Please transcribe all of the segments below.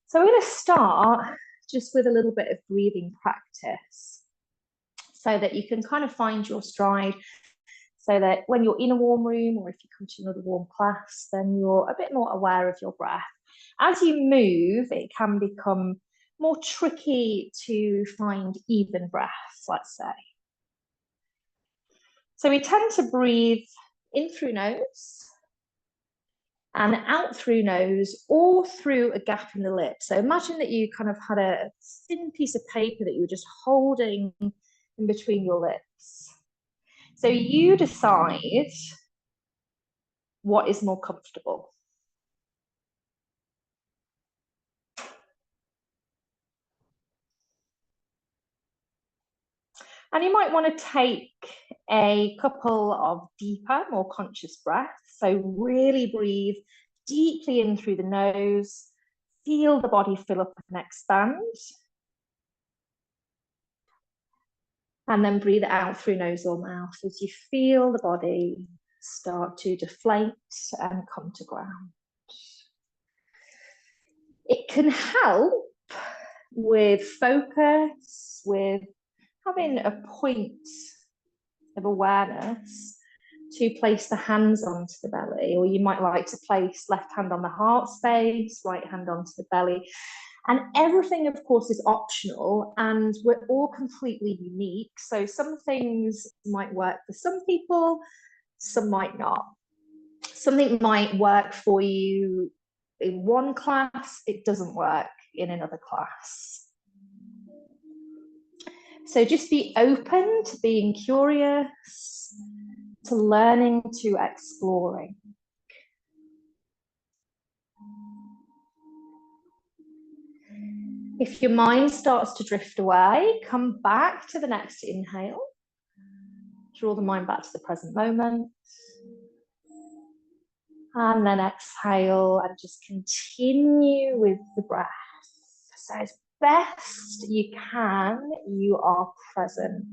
So we're going to start just with a little bit of breathing practice so that you can kind of find your stride, so that when you're in a warm room or if you come to another warm class, then you're a bit more aware of your breath. As you move, it can become more tricky to find even breaths, let's say. So we tend to breathe in through nose and out through nose, or through a gap in the lip. So imagine that you kind of had a thin piece of paper that you were just holding in between your lips. So you decide what is more comfortable. And you might want to take a couple of deeper, more conscious breaths. So really breathe deeply in through the nose, feel the body fill up and expand. And then breathe out through nose or mouth as you feel the body start to deflate and come to ground. It can help with focus, with having a point of awareness to place the hands onto the belly, or you might like to place left hand on the heart space, right hand onto the belly. And everything, of course, is optional, and we're all completely unique. So some things might work for some people, some might not. Something might work for you in one class, it doesn't work in another class. So just be open to being curious, to learning, to exploring. If your mind starts to drift away, come back to the next inhale. Draw the mind back to the present moment. And then exhale and just continue with the breath. So as best you can, you are present.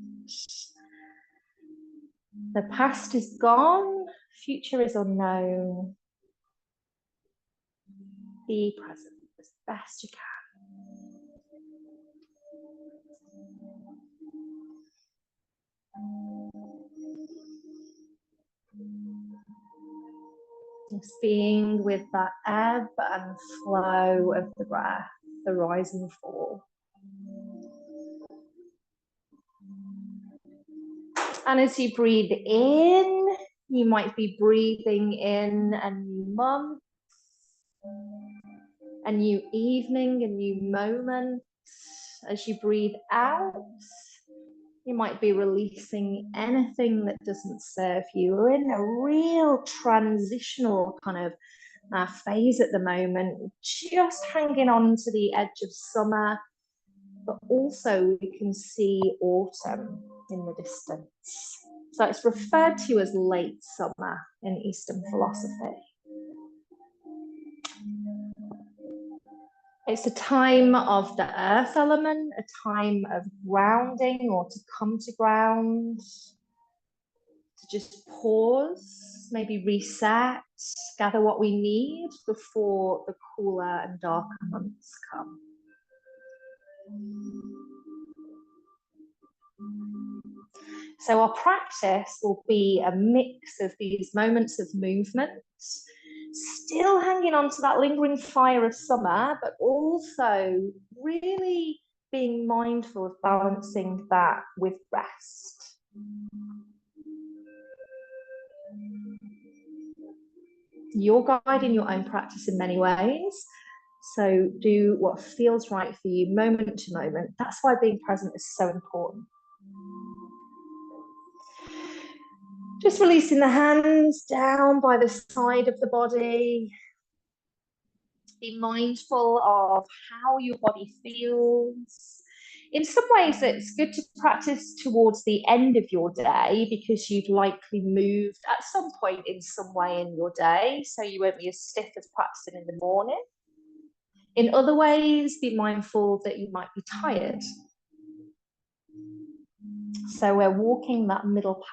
The past is gone, future is unknown. Be present as best you can. Just being with that ebb and flow of the breath, the rise and fall. And as you breathe in, you might be breathing in a new month, a new evening, a new moment. As you breathe out, you might be releasing anything that doesn't serve you. We're in a real transitional kind of phase at the moment, just hanging on to the edge of summer, but also we can see autumn in the distance. So it's referred to as late summer in Eastern philosophy. It's a time of the earth element, a time of grounding or to come to ground, to just pause, maybe reset, gather what we need before the cooler and darker months come. So our practice will be a mix of these moments of movement, still hanging on to that lingering fire of summer, but also really being mindful of balancing that with rest. You're guiding your own practice in many ways, so do what feels right for you moment to moment. That's why being present is so important. Just releasing the hands down by the side of the body. Be mindful of how your body feels. In some ways, it's good to practice towards the end of your day because you've likely moved at some point in some way in your day, so you won't be as stiff as practicing in the morning. In other ways, be mindful that you might be tired. So we're walking that middle path.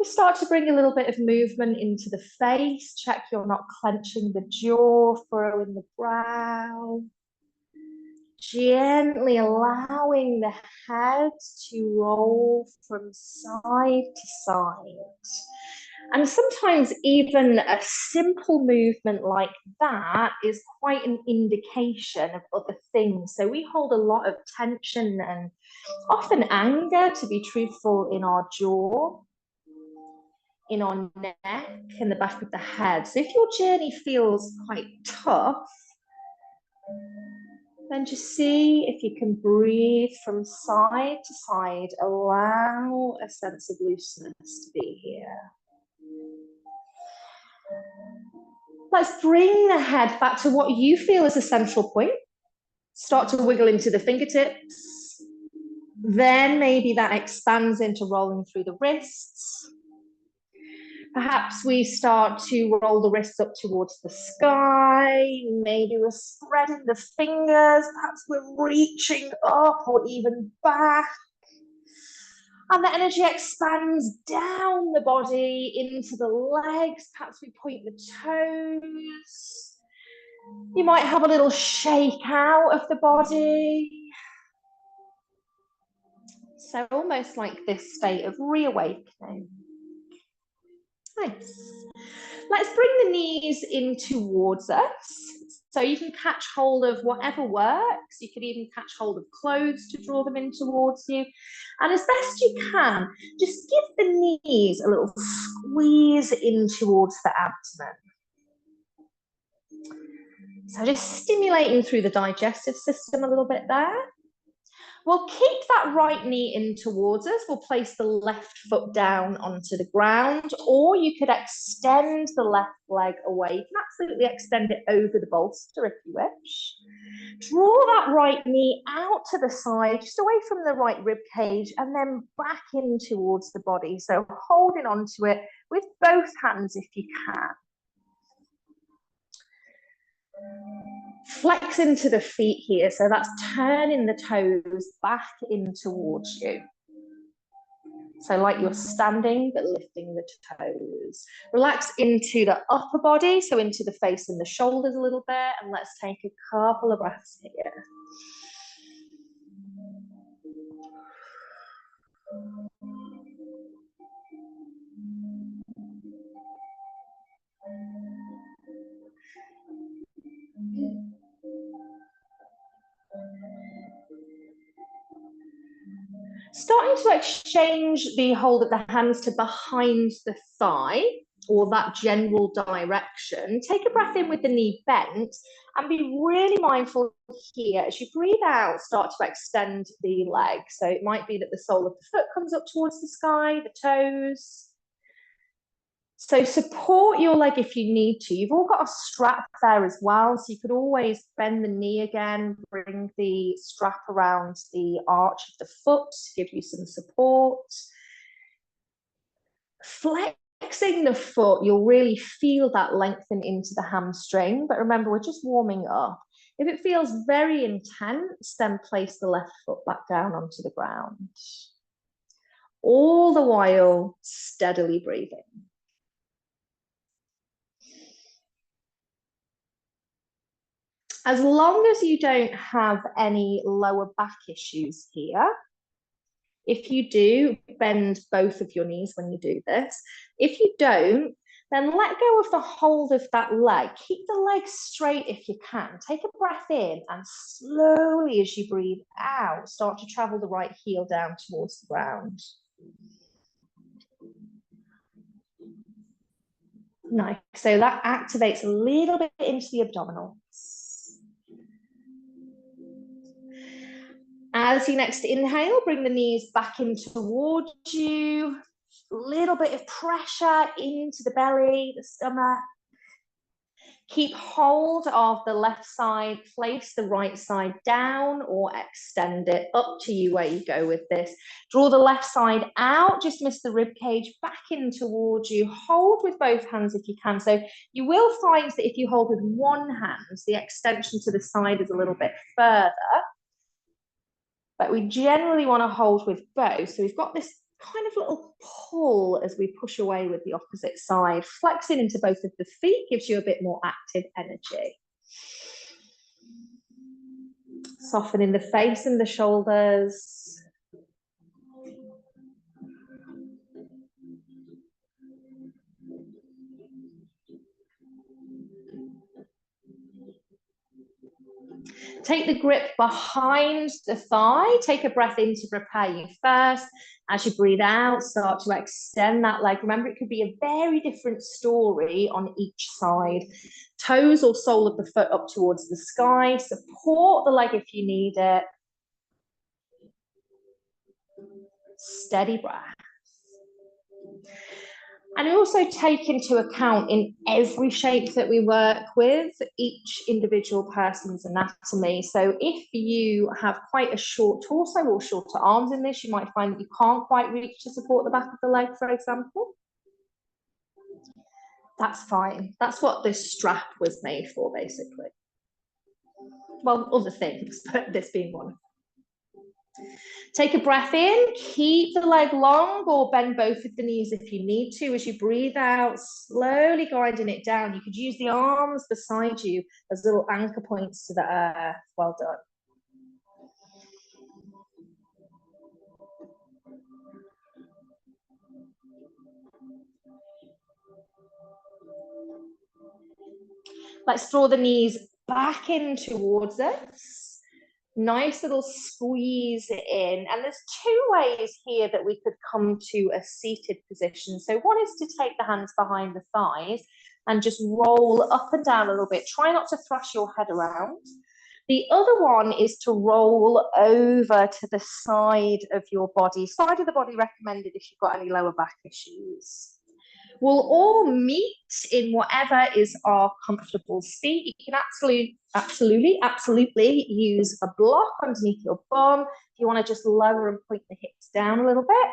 We start to bring a little bit of movement into the face. Check you're not clenching the jaw, furrowing the brow. Gently allowing the head to roll from side to side. And sometimes even a simple movement like that is quite an indication of other things. So we hold a lot of tension and often anger, to be truthful, in our jaw, in our neck, in the back of the head. So if your journey feels quite tough, then just see if you can breathe from side to side. Allow a sense of looseness to be here. Let's bring the head back to what you feel is a central point. Start to wiggle into the fingertips. Then maybe that expands into rolling through the wrists. Perhaps we start to roll the wrists up towards the sky. Maybe we're spreading the fingers. Perhaps we're reaching up or even back. And the energy expands down the body into the legs. Perhaps we point the toes. You might have a little shake out of the body. So almost like this state of reawakening. Nice. Let's bring the knees in towards us. So you can catch hold of whatever works. You could even catch hold of clothes to draw them in towards you. And as best you can, just give the knees a little squeeze in towards the abdomen. So just stimulating through the digestive system a little bit there. We'll keep that right knee in towards us. We'll place the left foot down onto the ground, or you could extend the left leg away. You can absolutely extend it over the bolster if you wish. Draw that right knee out to the side, just away from the right rib cage, and then back in towards the body. So holding onto it with both hands if you can. Flex into the feet here, so that's turning the toes back in towards you. So like you're standing, but lifting the toes. Relax into the upper body, so into the face and the shoulders a little bit, and let's take a couple of breaths here. Starting to exchange the hold of the hands to behind the thigh, or that general direction. Take a breath in with the knee bent and be really mindful here. As you breathe out, start to extend the leg. So it might be that the sole of the foot comes up towards the sky, the toes. So support your leg if you need to. You've all got a strap there as well, so you could always bend the knee again, bring the strap around the arch of the foot to give you some support. Flexing the foot, you'll really feel that lengthen into the hamstring, but remember, we're just warming up. If it feels very intense, then place the left foot back down onto the ground. All the while, steadily breathing. As long as you don't have any lower back issues here, if you do, bend both of your knees when you do this. If you don't, then let go of the hold of that leg. Keep the leg straight if you can. Take a breath in and slowly as you breathe out, start to travel the right heel down towards the ground. Nice. So that activates a little bit into the abdominals. As you next inhale, bring the knees back in towards you. A little bit of pressure into the belly, the stomach. Keep hold of the left side, place the right side down or extend it, up to you where you go with this. Draw the left side out, just miss the rib cage back in towards you. Hold with both hands if you can. So you will find that if you hold with one hand, the extension to the side is a little bit further. But we generally want to hold with both. So we've got this kind of little pull as we push away with the opposite side. Flexing into both of the feet gives you a bit more active energy. Softening the face and the shoulders. Take the grip behind the thigh. Take a breath in to prepare you first. As you breathe out, start to extend that leg. Remember, it could be a very different story on each side. Toes or sole of the foot up towards the sky. Support the leg if you need it. Steady breath. And also take into account in every shape that we work with, each individual person's anatomy. So if you have quite a short torso or shorter arms in this, you might find that you can't quite reach to support the back of the leg, for example. That's fine. That's what this strap was made for, basically. Well, other things, but this being one. Take a breath in, keep the leg long or bend both of the knees if you need to. As you breathe out, slowly guiding it down. You could use the arms beside you as little anchor points to the earth. Well done. Let's draw the knees back in towards us. Nice little squeeze in. And there's two ways here that we could come to a seated position. So one is to take the hands behind the thighs and just roll up and down a little bit. Try not to thrash your head around. The other one is to roll over to the side of your body. Side of the body recommended if you've got any lower back issues. We'll all meet in whatever is our comfortable seat. You can absolutely use a block underneath your bum. If you want to just lower and point the hips down a little bit.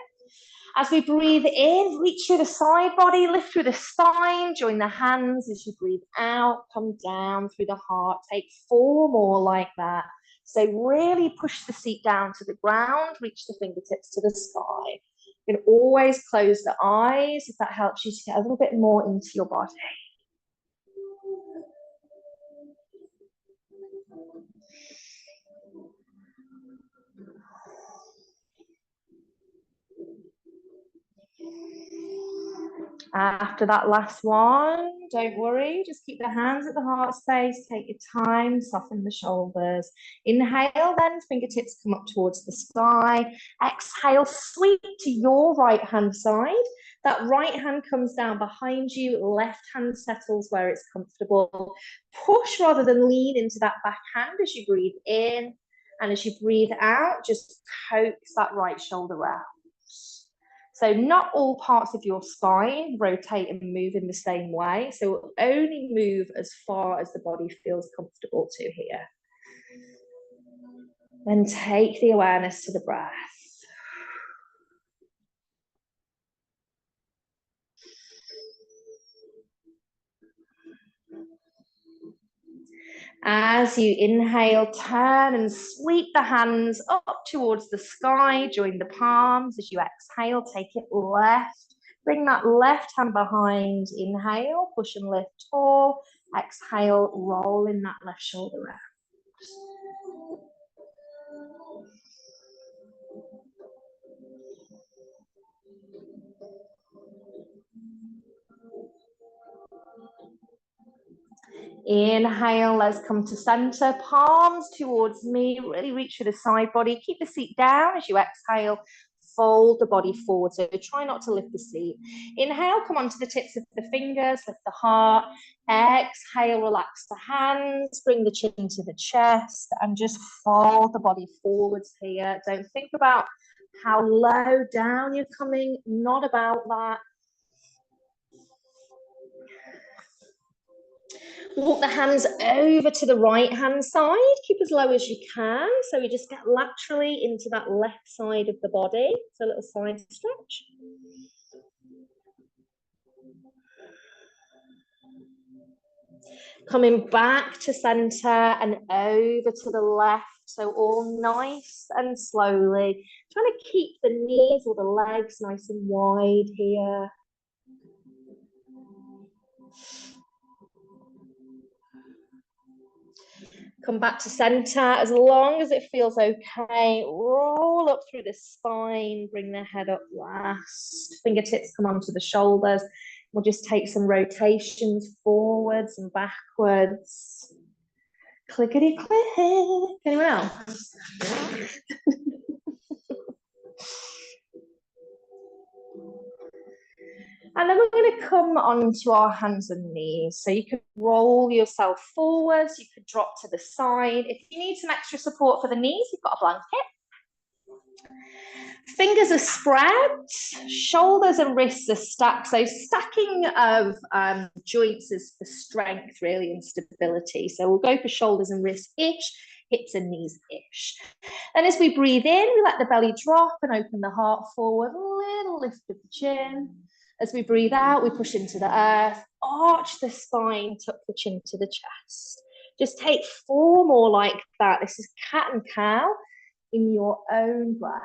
As we breathe in, reach through the side body, lift through the spine, join the hands. As you breathe out, come down through the heart. Take 4 more like that. So really push the seat down to the ground, reach the fingertips to the sky. You can always close the eyes if that helps you to get a little bit more into your body. After that last one, don't worry, just keep the hands at the heart space, take your time, soften the shoulders. Inhale, then fingertips come up towards the sky. Exhale, sweep to your right hand side. That right hand comes down behind you, left hand settles where it's comfortable. Push rather than lean into that back hand as you breathe in. And as you breathe out, just coax that right shoulder out. So not all parts of your spine rotate and move in the same way. So only move as far as the body feels comfortable to here. Then take the awareness to the breath. As you inhale, turn and sweep the hands up towards the sky. Join the palms. As you exhale, take it left. Bring that left hand behind. Inhale, push and lift tall. Exhale, roll in that left shoulder out. Inhale, let's come to center, palms towards me, really reach for the side body, keep the seat down. As you exhale, fold the body forward, so try not to lift the seat. Inhale, come onto the tips of the fingers, lift the heart. Exhale, relax the hands, bring the chin to the chest, and just fold the body forwards here. Don't think about how low down you're coming, not about that. Walk the hands over to the right hand side, keep as low as you can, so you just get laterally into that left side of the body. So a little side stretch. Coming back to center and over to the left, so all nice and slowly. Trying to keep the knees or the legs nice and wide here. Come back to center as long as it feels okay. Roll up through the spine, bring the head up last. Fingertips come onto the shoulders. We'll just take some rotations forwards and backwards. Clickety click. Anyone else? And then we're going to come onto our hands and knees. So you could roll yourself forwards, you could drop to the side. If you need some extra support for the knees, you've got a blanket. Fingers are spread, shoulders and wrists are stacked. So stacking of joints is for strength, really, and stability. So we'll go for shoulders and wrists-ish, hips and knees-ish. Then as we breathe in, we let the belly drop and open the heart forward, a little lift of the chin. As we breathe out, we push into the earth, arch the spine, tuck the chin to the chest. Just take 4 more like that. This is cat and cow in your own breath.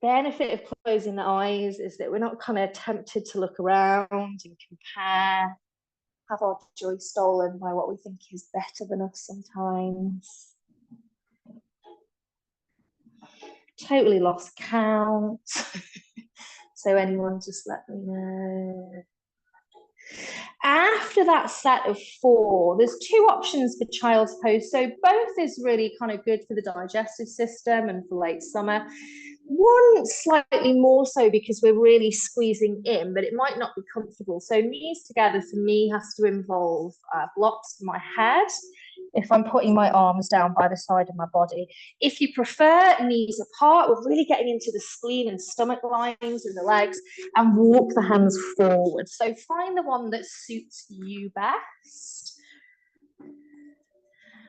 Benefit of closing the eyes is that we're not kind of tempted to look around and compare, have our joy stolen by what we think is better than us sometimes. Totally lost count. So anyone just let me know. After that set of 4, there's 2 options for child's pose. So both is really kind of good for the digestive system and for late summer. One slightly more so because we're really squeezing in, but it might not be comfortable. So knees together for me has to involve blocks for my head if I'm putting my arms down by the side of my body. If you prefer knees apart, we're really getting into the spleen and stomach lines and the legs, and walk the hands forward. So find the one that suits you best.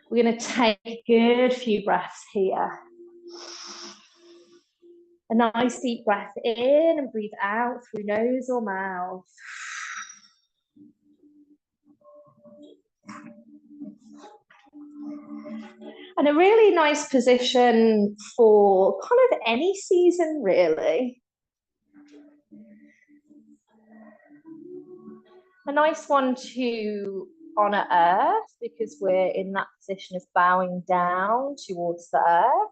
We're going to take a good few breaths here. A nice deep breath in and breathe out through nose or mouth. And a really nice position for kind of any season, really. A nice one to honor Earth because we're in that position of bowing down towards the Earth.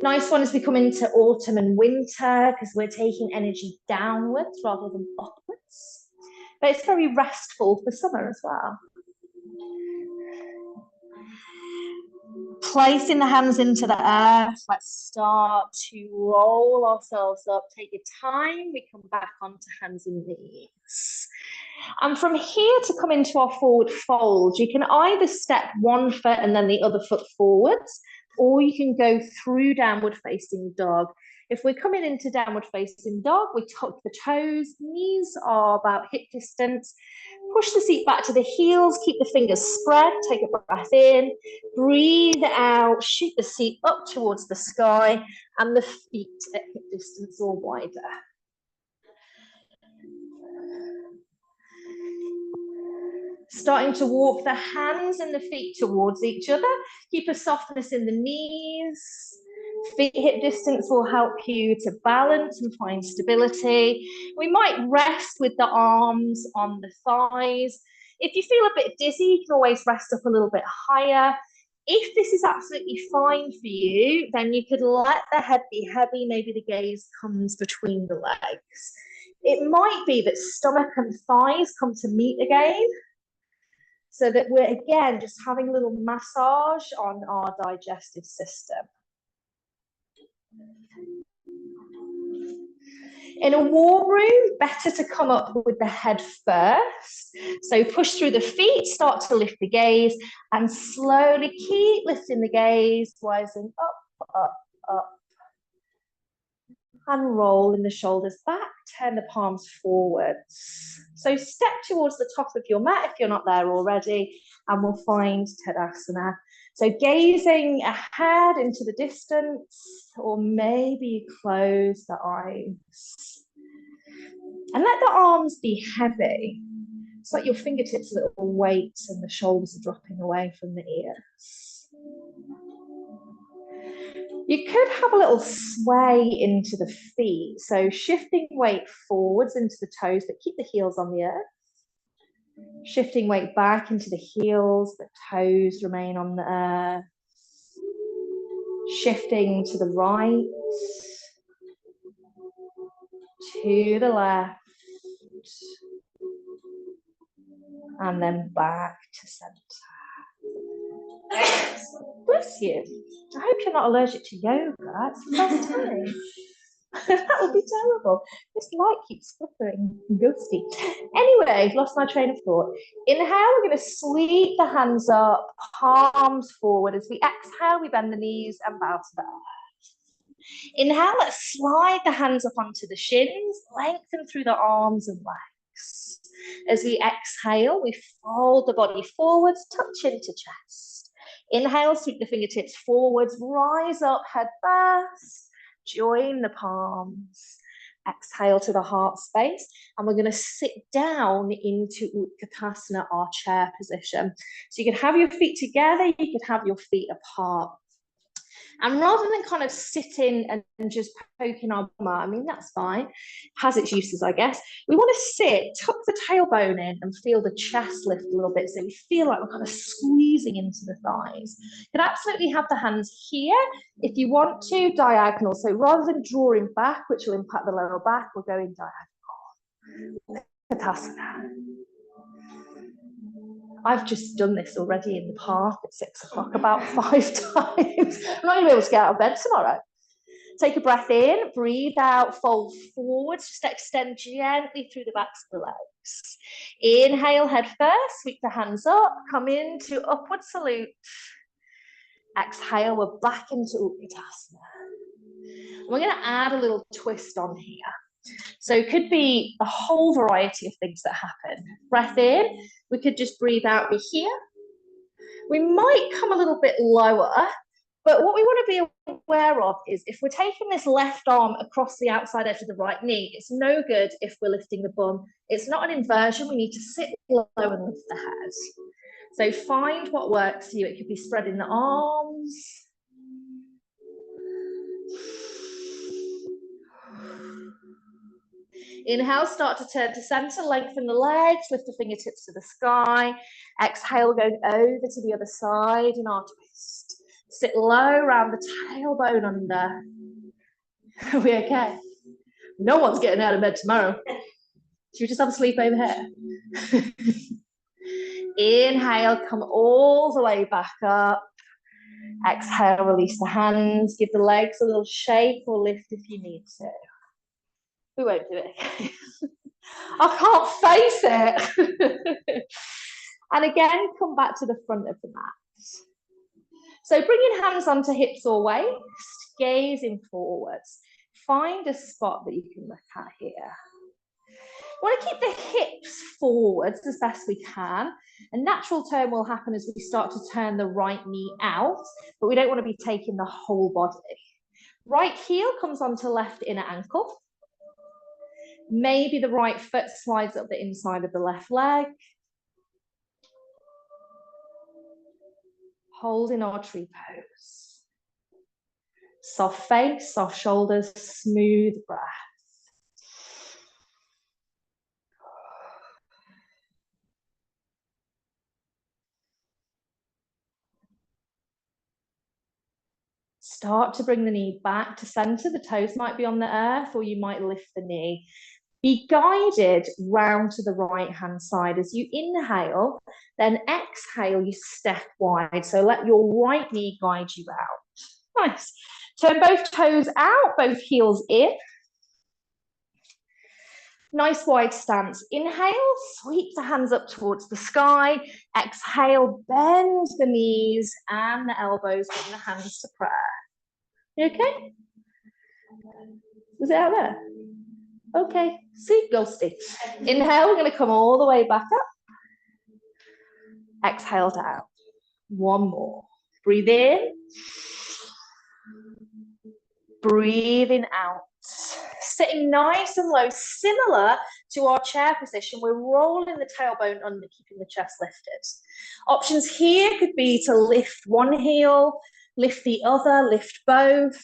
Nice one as we come into autumn and winter because we're taking energy downwards rather than upwards. But it's very restful for summer as well. Placing the hands into the earth, let's start to roll ourselves up. Take your time, we come back onto hands and knees. And from here to come into our forward fold, you can either step one foot and then the other foot forwards, or you can go through downward facing dog. If we're coming into downward facing dog, we tuck the toes, knees are about hip distance. Push the seat back to the heels, keep the fingers spread, take a breath in, breathe out, shoot the seat up towards the sky, and the feet at hip distance or wider. Starting to walk the hands and the feet towards each other. Keep a softness in the knees. Feet hip distance will help you to balance and find stability. We might rest with the arms on the thighs. If you feel a bit dizzy, you can always rest up a little bit higher. If this is absolutely fine for you, then you could let the head be heavy. Maybe the gaze comes between the legs. It might be that stomach and thighs come to meet again, so that we're, again, just having a little massage on our digestive system. In a warm room, better to come up with the head first. So push through the feet, start to lift the gaze, and slowly keep lifting the gaze, rising up, up, up. And roll in the shoulders back, turn the palms forwards. So step towards the top of your mat if you're not there already, and we'll find Tadasana. So gazing ahead into the distance, or maybe close the eyes. And let the arms be heavy. It's like your fingertips are little weights and the shoulders are dropping away from the ears. You could have a little sway into the feet. So shifting weight forwards into the toes, but keep the heels on the earth. Shifting weight back into the heels, but toes remain on the earth. Shifting to the right, to the left, and then back to center. Bless you. I hope you're not allergic to yoga. It's the best time. That would be terrible. This light keeps flickering and ghosty. Anyway, lost my train of thought. Inhale, we're going to sweep the hands up, palms forward. As we exhale, we bend the knees and bow to the earth. Inhale, let's slide the hands up onto the shins, lengthen through the arms and legs. As we exhale, we fold the body forwards, touch into chest. Inhale, sweep the fingertips forwards, rise up, head first. Join the palms. Exhale to the heart space. And we're going to sit down into Utkatasana, our chair position. So you can have your feet together, you could have your feet apart. And rather than kind of sitting and just poking our bum out, I mean, that's fine, has its uses, I guess. We want to sit, tuck the tailbone in and feel the chest lift a little bit so we feel like we're kind of squeezing into the thighs. You can absolutely have the hands here if you want to, diagonal. So rather than drawing back, which will impact the lower back, we're going diagonal. Utkatasana. I've just done this already in the park at 6 o'clock about 5 times. I'm not going to be able to get out of bed tomorrow. Take a breath in, breathe out, fold forwards, just extend gently through the backs of the legs. Inhale, head first, sweep the hands up, come into upward salute. Exhale, we're back into Utkatasana. We're going to add a little twist on here. So it could be a whole variety of things that happen. Breath in, we could just breathe out, we're here. We might come a little bit lower, but what we want to be aware of is if we're taking this left arm across the outside edge of the right knee, it's no good if we're lifting the bum. It's not an inversion, we need to sit low and lift the head. So find what works for you. It could be spreading the arms. Inhale, start to turn to center, lengthen the legs, lift the fingertips to the sky. Exhale, going over to the other side in our twist. Sit low, round the tailbone under. Are we okay? No one's getting out of bed tomorrow. Should we just have a sleep over here? Inhale, come all the way back up. Exhale, release the hands. Give the legs a little shake or lift if you need to. We won't do it. I can't face it. And again, come back to the front of the mat. So bring your hands onto hips or waist, gazing forwards. Find a spot that you can look at here. We want to keep the hips forwards as best we can. A natural turn will happen as we start to turn the right knee out, but we don't want to be taking the whole body. Right heel comes onto left inner ankle. Maybe the right foot slides up the inside of the left leg. Holding our tree pose. Soft face, soft shoulders, smooth breath. Start to bring the knee back to center. The toes might be on the earth, or you might lift the knee. Be guided round to the right hand side. As you inhale, then exhale, you step wide. So let your right knee guide you out. Nice. Turn both toes out, both heels in. Nice wide stance. Inhale, sweep the hands up towards the sky. Exhale, bend the knees and the elbows, bring the hands to prayer. You okay? Was it out there? Okay, see, ghosty. Inhale, we're going to come all the way back up. Exhale down. One more. Breathe in. Breathing out. Sitting nice and low, similar to our chair position, we're rolling the tailbone under, keeping the chest lifted. Options here could be to lift one heel, lift the other, lift both.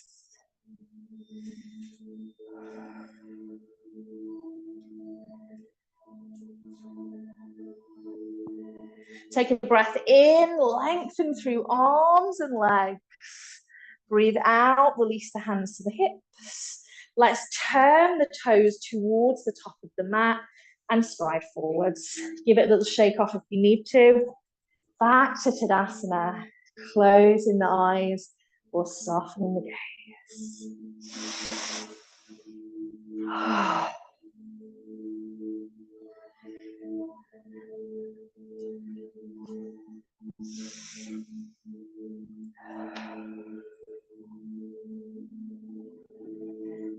Take a breath in, lengthen through arms and legs. Breathe out, release the hands to the hips. Let's turn the toes towards the top of the mat and stride forwards. Give it a little shake off if you need to. Back to Tadasana, closing the eyes or softening the gaze.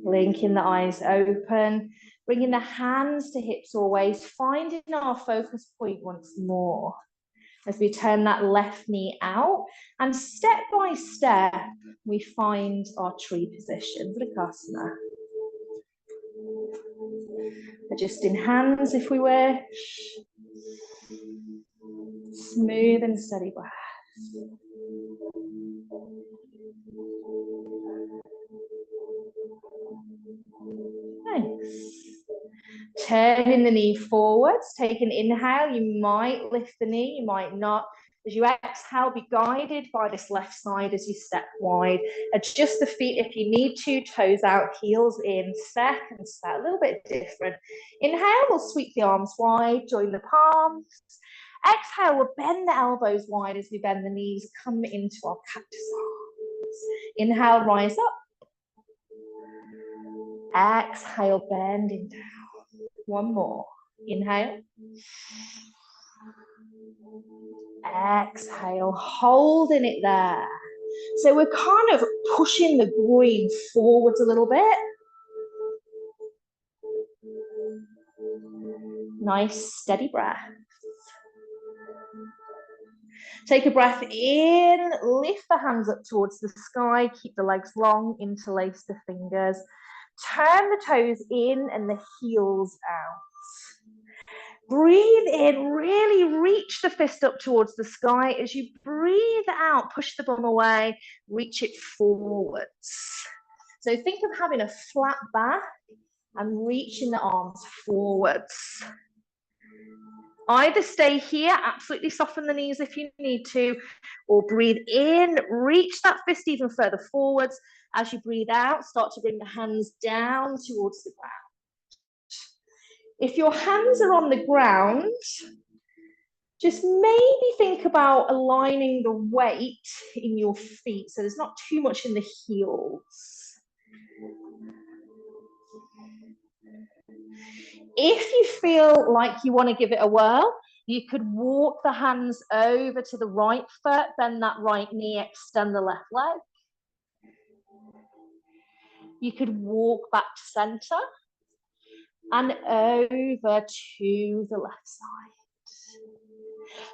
Blinking the eyes open, bringing the hands to hips always, finding our focus point once more as we turn that left knee out, and step by step we find our tree position, Vrikasana. Adjusting hands if we wish. Smooth and steady breath. Thanks. Turning the knee forwards, take an inhale, you might lift the knee, you might not. As you exhale, be guided by this left side as you step wide. Adjust the feet if you need to, toes out, heels in, second step, a little bit different. Inhale, we'll sweep the arms wide, join the palms. Exhale, we'll bend the elbows wide as we bend the knees, come into our cactus arms. Inhale, rise up. Exhale, bending down. One more. Inhale. Exhale, holding it there. So we're kind of pushing the groin forwards a little bit. Nice, steady breath. Take a breath in, lift the hands up towards the sky, keep the legs long, interlace the fingers. Turn the toes in and the heels out. Breathe in, really reach the fist up towards the sky. As you breathe out, push the bum away, reach it forwards. So think of having a flat back and reaching the arms forwards. Either stay here, absolutely soften the knees if you need to, or breathe in, reach that fist even further forwards. As you breathe out, start to bring the hands down towards the ground. If your hands are on the ground, just maybe think about aligning the weight in your feet so there's not too much in the heels. If you feel like you want to give it a whirl, you could walk the hands over to the right foot, bend that right knee, extend the left leg. You could walk back to center and over to the left side.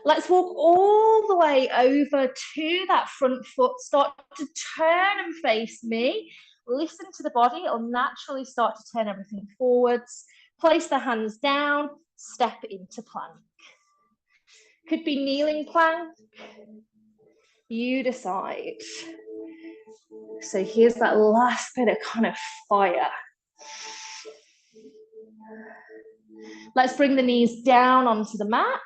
Let's walk all the way over to that front foot. Start to turn and face me. Listen to the body. It'll naturally start to turn everything forwards. Place the hands down. Step into plank. Could be kneeling plank. You decide. So here's that last bit of kind of fire. Let's bring the knees down onto the mat.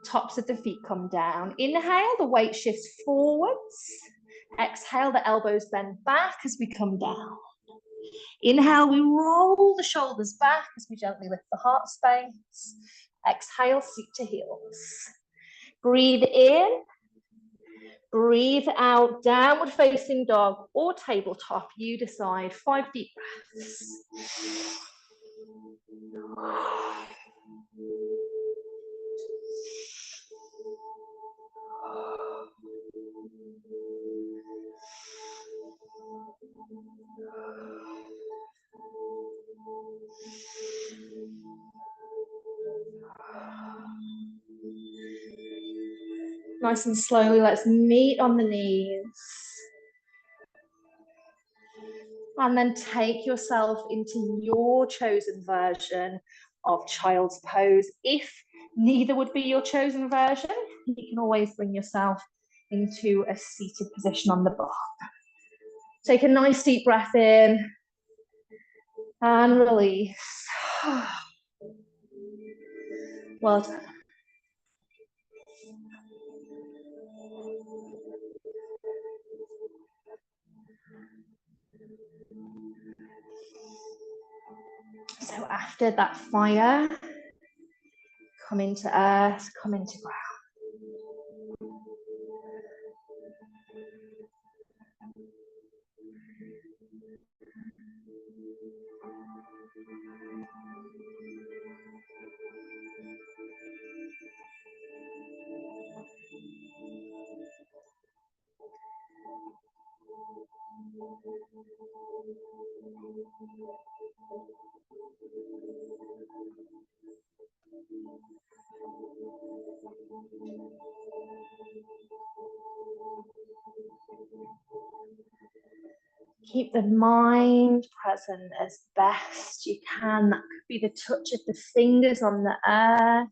Tops of the feet come down. Inhale, the weight shifts forwards. Exhale, the elbows bend back as we come down. Inhale, we roll the shoulders back as we gently lift the heart space. Exhale, seat to heels. Breathe in. Breathe out, downward facing dog or tabletop. You decide. 5 deep breaths. Nice and slowly, let's meet on the knees. And then take yourself into your chosen version of child's pose. If neither would be your chosen version, you can always bring yourself into a seated position on the block. Take a nice deep breath in and release. Well done. So after that fire, come into earth, come into ground. Keep the mind present as best you can. That could be the touch of the fingers on the earth,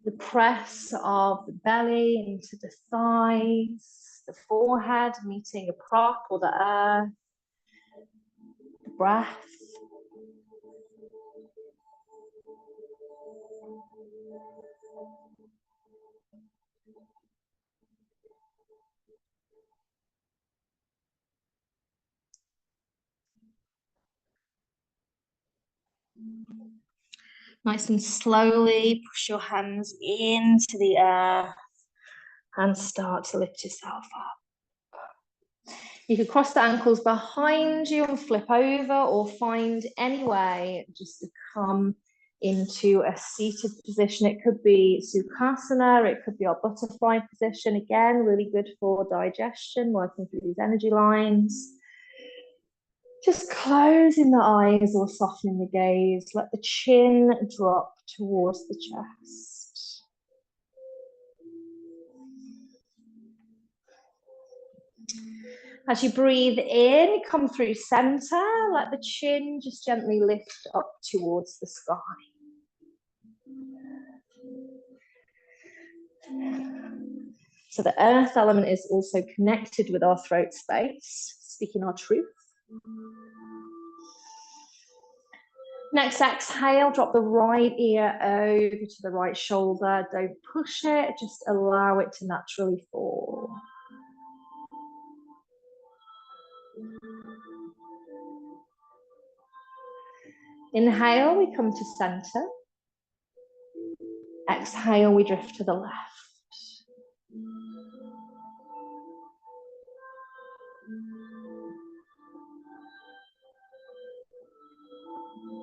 the press of the belly into the thighs, the forehead meeting a prop or the earth, the breath. Nice and slowly push your hands into the earth and start to lift yourself up. You could cross the ankles behind you and flip over, or find any way just to come into a seated position. It could be Sukhasana, it could be our butterfly position. Again, really good for digestion, working through these energy lines. Just closing the eyes or softening the gaze. Let the chin drop towards the chest. As you breathe in, come through center. Let the chin just gently lift up towards the sky. So the earth element is also connected with our throat space, speaking our truth. Next exhale, drop the right ear over to the right shoulder. Don't push it, just allow it to naturally fall. Inhale, we come to center. Exhale, we drift to the left.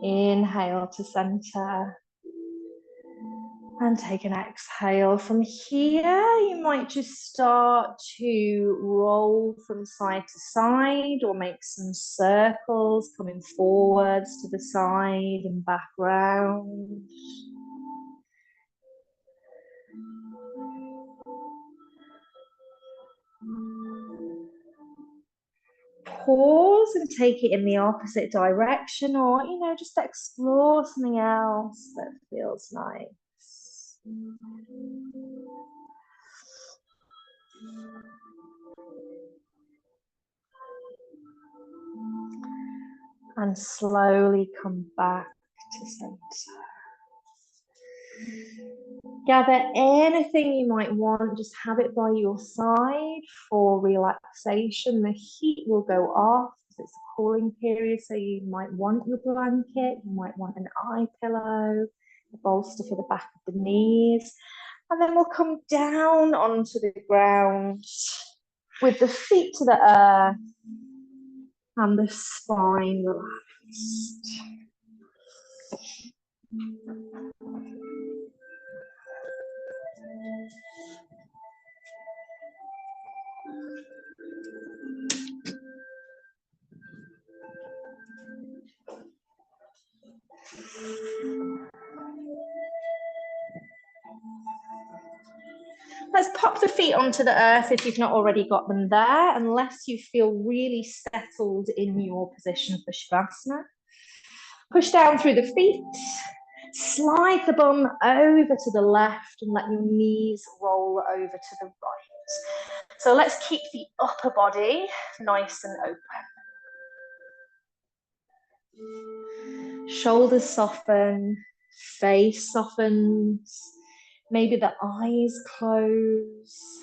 Inhale to center. And take an exhale. From here, you might just start to roll from side to side, or make some circles coming forwards to the side and back round. Pause and take it in the opposite direction, or just explore something else that feels nice. And slowly come back to center. Gather anything you might want, just have it by your side for relaxation. The heat will go off because it's a cooling period, so you might want your blanket, you might want an eye pillow, a bolster for the back of the knees, and then we'll come down onto the ground with the feet to the earth and the spine relaxed. Let's pop the feet onto the earth if you've not already got them there, unless you feel really settled in your position for Shavasana. Push down through the feet, slide the bum over to the left and let your knees roll over to the right. So let's keep the upper body nice and open. Shoulders soften, face softens, maybe the eyes close.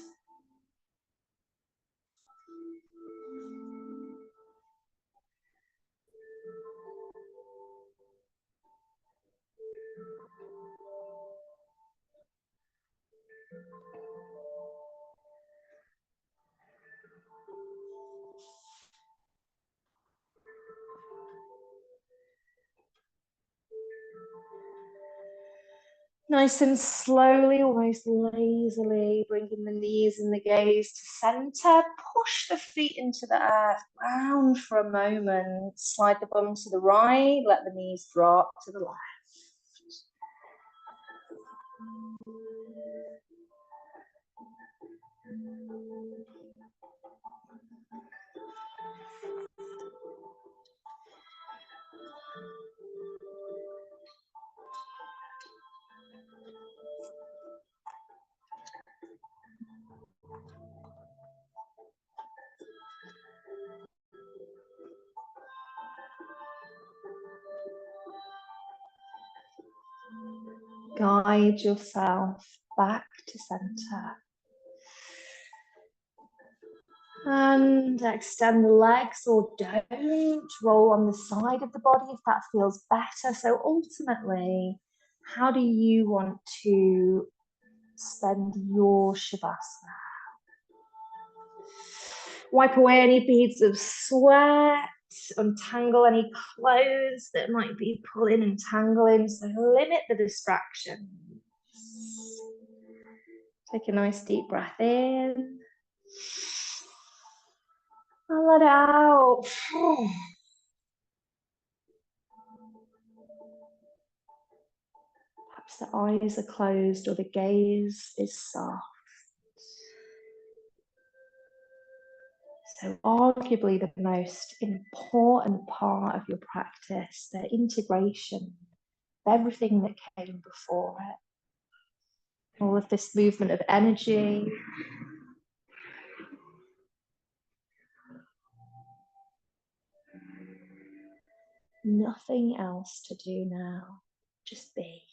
Nice and slowly, almost lazily, bringing the knees and the gaze to center. Push the feet into the earth, round for a moment. Slide the bum to the right, let the knees drop to the left. Guide yourself back to center. And extend the legs, or don't roll on the side of the body if that feels better. So ultimately, how do you want to spend your Shavasana? Wipe away any beads of sweat, untangle any clothes that might be pulling and tangling. So limit the distractions. Take a nice deep breath in. And let it out. Perhaps the eyes are closed or the gaze is soft. So arguably the most important part of your practice, the integration of everything that came before it. All of this movement of energy. Nothing else to do now, just be.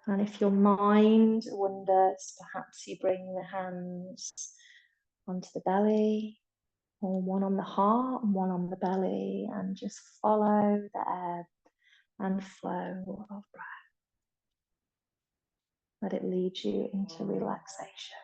And if your mind wanders, perhaps you bring the hands onto the belly, or one on the heart and one on the belly, and just follow the ebb and flow of breath. Let it lead you into relaxation.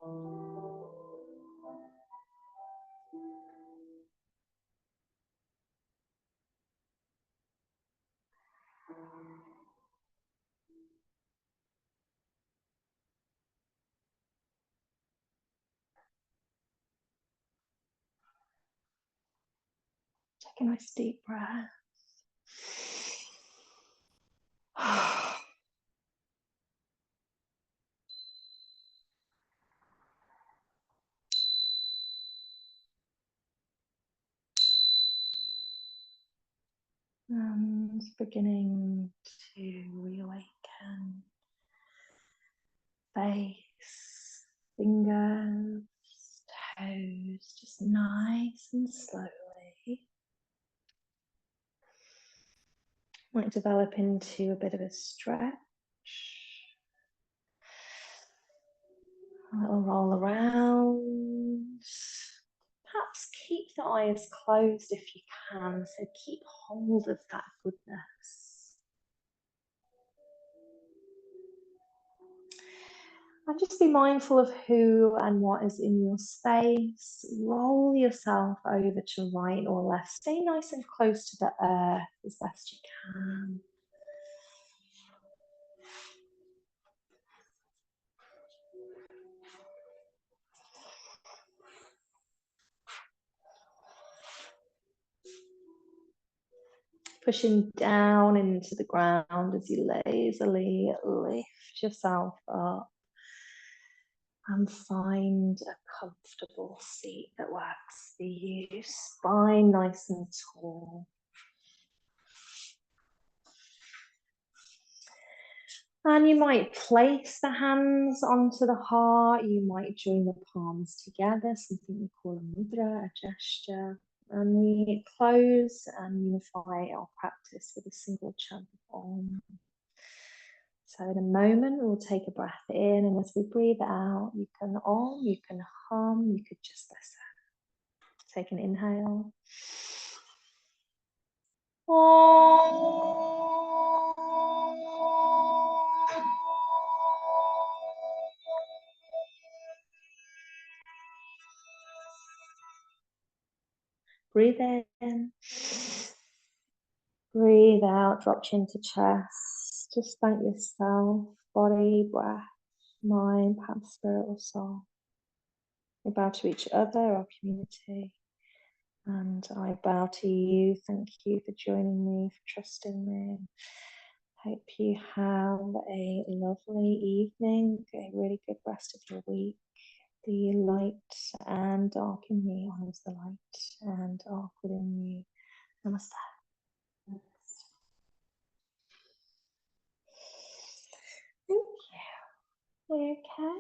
Take a nice deep breath. And beginning to reawaken. Face, fingers, toes, just nice and slowly. Might develop into a bit of a stretch. A little roll around. Perhaps keep the eyes closed if you can, so keep hold of that goodness. And just be mindful of who and what is in your space. Roll yourself over to right or left. Stay nice and close to the earth as best you can. Pushing down into the ground as you lazily lift yourself up and find a comfortable seat that works for you. Spine nice and tall. And you might place the hands onto the heart. You might join the palms together, something we call a mudra, a gesture. And we close and unify our practice with a single chant of Om. So in a moment, we'll take a breath in, and as we breathe out, you can Om, you can hum, you could just listen. Take an inhale. Breathe in. Breathe out, drop chin to chest. Just thank yourself, body, breath, mind, perhaps spirit or soul. We bow to each other, our community. And I bow to you. Thank you for joining me, for trusting me. Hope you have a lovely evening, a really good rest of your week. The light and dark in me honors the light and dark within you. Namaste. Thank you. Okay.